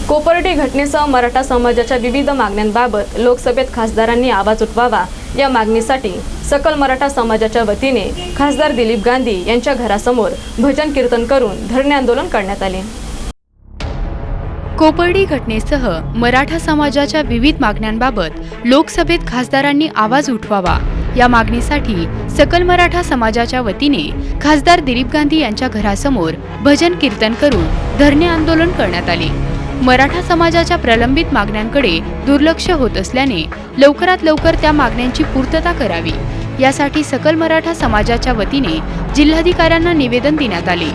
कोपर्डी घटनेसह मराठा समाजाच्या विविध मागण्यांबाबत लोकसभेत खासदारांनी आवाज उठवावा या मागणीसाठी सकल मराठा समाजाच्या वतीने खासदार दिलीप गांधी यांच्या घरासमोर भजन कीर्तन करून धरणे आंदोलन करण्यात आले। कोपर्डी घटनेसह मराठा समाजाच्या विविध मागण्यांबाबत लोकसभेत खासदारांनी आवाज उठवावा या मागणीसाठी सकल मराठा समाजाच्या वतीने खासदार दिलीप गांधी यांच्या घरासमोर भजन कीर्तन करून धरणे आंदोलन करण्यात आले। मराठा समाजाच्या प्रलंबित मागण्यांकडे दुर्लक्ष होत असल्याने लवकरात लवकर त्या मागण्यांची पूर्तता करावी यासाठी सकल मराठा समाजाच्या वतीने जिल्हाधिकाऱ्यांना निवेदन देण्यात आले।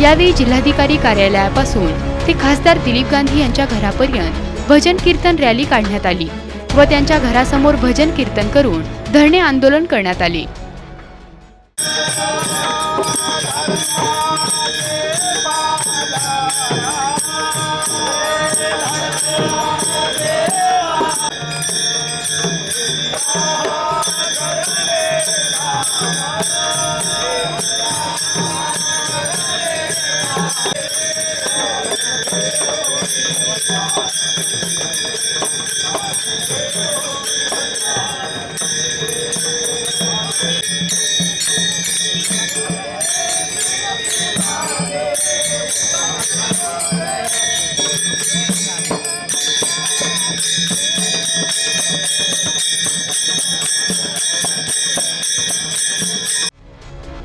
यावेळी जिल्हाधिकारी कार्यालयापासून ते खासदार दिलीप गांधी यांच्या घरापर्यंत भजन कीर्तन रॅली काढण्यात आली व त्यांच्या घरासमोर भजन कीर्तन करून धरणे आंदोलन करण्यात आले।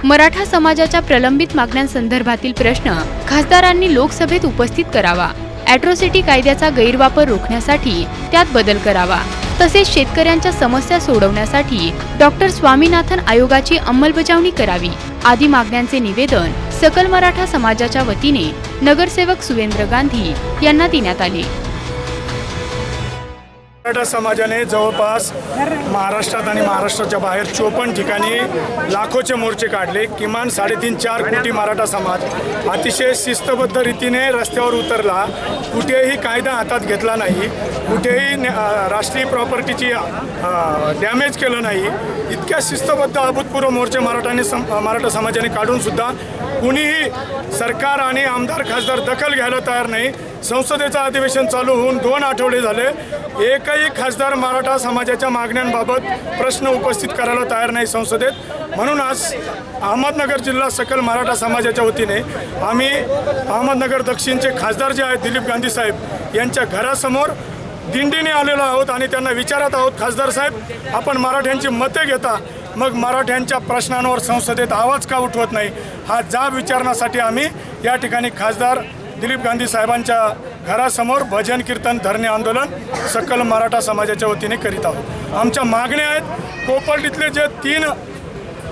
मराठा समाजाच्या प्रलंबित मागण्यांसंदर्भातील प्रश्न खासदारांनी लोकसभेत उपस्थित करावा। ॲट्रॉसिटी कायद्याचा गैरवापर रोखण्यासाठी त्यात बदल करावा। तसेच शेतकऱ्यांच्या समस्या सोडवण्यासाठी डॉक्टर स्वामीनाथन आयोगाची अंमलबजावणी करावी आदी मागण्यांचे निवेदन सकल मराठा समाजाच्या वतीने नगरसेवक सुवेंद्र गांधी यांना देण्यात आले। मराठा समाजाने जवळपास महाराष्ट्रात आणि महाराष्ट्राच्या बाहेर 54 ठिकाणी लाखोचे मोर्चे काढले। किमान 3.5-4 कोटी मराठा समाज अतिशय शिस्तबद्ध रीतीने रस्त्यावर उतरला। कुठेही कायदा हातात घेतला नाही, कुठेही राष्ट्रीय प्रॉपर्टीची डॅमेज केलं नाही। इतक्या शिस्तबद्ध अभूतपूर्व मोर्चे मराठा समाजाने काढून सुद्धा कुणीही सरकार आणि आमदार खासदार दखल घ्यायला तयार नाही। संसदेचं अधिवेशन चालू होऊन 2 आठवडे झाले, एकही खासदार मराठा समाजाच्या मागण्यांबाबत प्रश्न उपस्थित करायला तयार नाही संसदेत। म्हणून आज अहमदनगर जिल्हा सकल मराठा समाजाच्या वतीने आम्ही अहमदनगर दक्षिणचे खासदार जे आहेत दिलीप गांधी साहेब यांच्या घरासमोर दिंडीने आलेलो आहोत आणि त्यांना विचारत आहोत, खासदार साहेब आपण मराठ्यांची मते घेता, मग मराठ्यांच्या प्रश्नांवर संसदेत आवाज का उठवत नाही, हा जाब विचारण्यासाठी आम्ही या ठिकाणी खासदार दिलीप गांधी साहेबांच्या घरासमोर भजन कीर्तन धरणे आंदोलन सकल मराठा समाजाच्या वतीने करीत आहोत। आमच्या मागण्या आहेत, कोपर्डीतले जे 3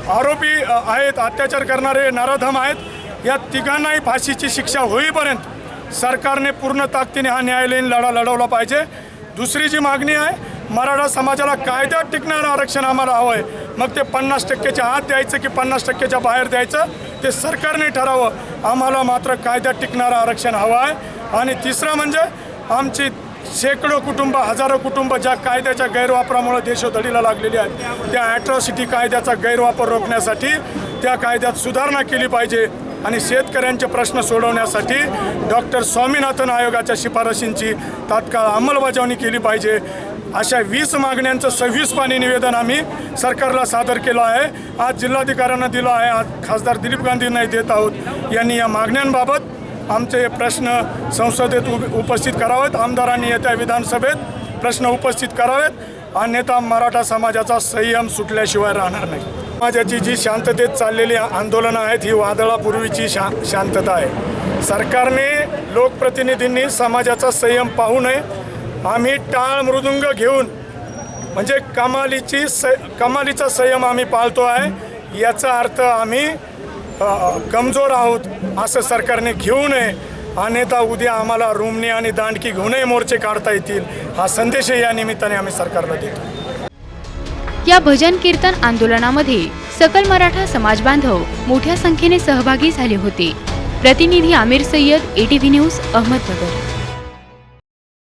आरोपी आहेत, अत्याचार करणारे नराधम आहेत, या तिघांनाही फाशीची शिक्षा होईपर्यंत सरकारने पूर्ण ताकदीने हा न्यायालयीन लढा लढवला पाहिजे। दुसरी जी मागणी आहे, मराठा समाजाला कायद्यात टिकणारं आरक्षण आम्हाला हवं आहे। मग ते 50%च्या आत द्यायचं की 50%च्या बाहेर द्यायचं ते सरकारने ठरावं। आम्हाला मात्र कायद्यात टिकणारं आरक्षण हवं आहे। आणि तिसरं म्हणजे आमची शेकडो कुटुंब, हजारो कुटुंब ज्या कायद्याच्या गैरवापरामुळे देशोधडीला लागलेली आहेत, त्या ॲट्रॉसिटी कायद्याचा गैरवापर रोखण्यासाठी त्या कायद्यात सुधारणा केली पाहिजे आणि शेतकऱ्यांचे प्रश्न सोडवण्यासाठी डॉक्टर स्वामीनाथन आयोगाच्या शिफारशींची तात्काळ अंमलबजावणी केली पाहिजे। अशा 20 मागण्यांचं 26 पानी निवेदन आम्ही सरकारला सादर केलं आहे। आज जिल्हाधिकाऱ्यांना दिलं आहे, आज खासदार दिलीप गांधींना देत आहोत। यांनी या मागण्यांबाबत आमचे प्रश्न संसदेत उपस्थित करावेत, आमदारांनी येत्या विधानसभेत प्रश्न उपस्थित करावेत, अन्यथा मराठा समाजाचा संयम सुटल्याशिवाय राहणार नाही। समाजाची जी शांततेत चाललेली आंदोलनं आहेत ही वादळापूर्वीची शांतता आहे। सरकारने लोकप्रतिनिधींनी समाजाचा संयम पाहू नये। आम्ही टाळ मृदुंग घेऊन म्हणजे कमालीचा संयम आम्ही पाळतो आहे, याचा अर्थ आम्ही कमजोर आहोत असं सरकारने घेऊ नये, अन्यथा उद्या आम्हाला रुमणी आणि दांडकी घेऊनही मोर्चे काढता येतील, हा संदेशही या निमित्ताने आम्ही सरकारला देतो। या भजन कीर्तन आंदोलनामध्ये सकल मराठा समाज बांधव मोठ्या संख्येने सहभागी झाले होते। प्रतिनिधी आमिर सय्यद, ATV न्यूज, अहमदनगर।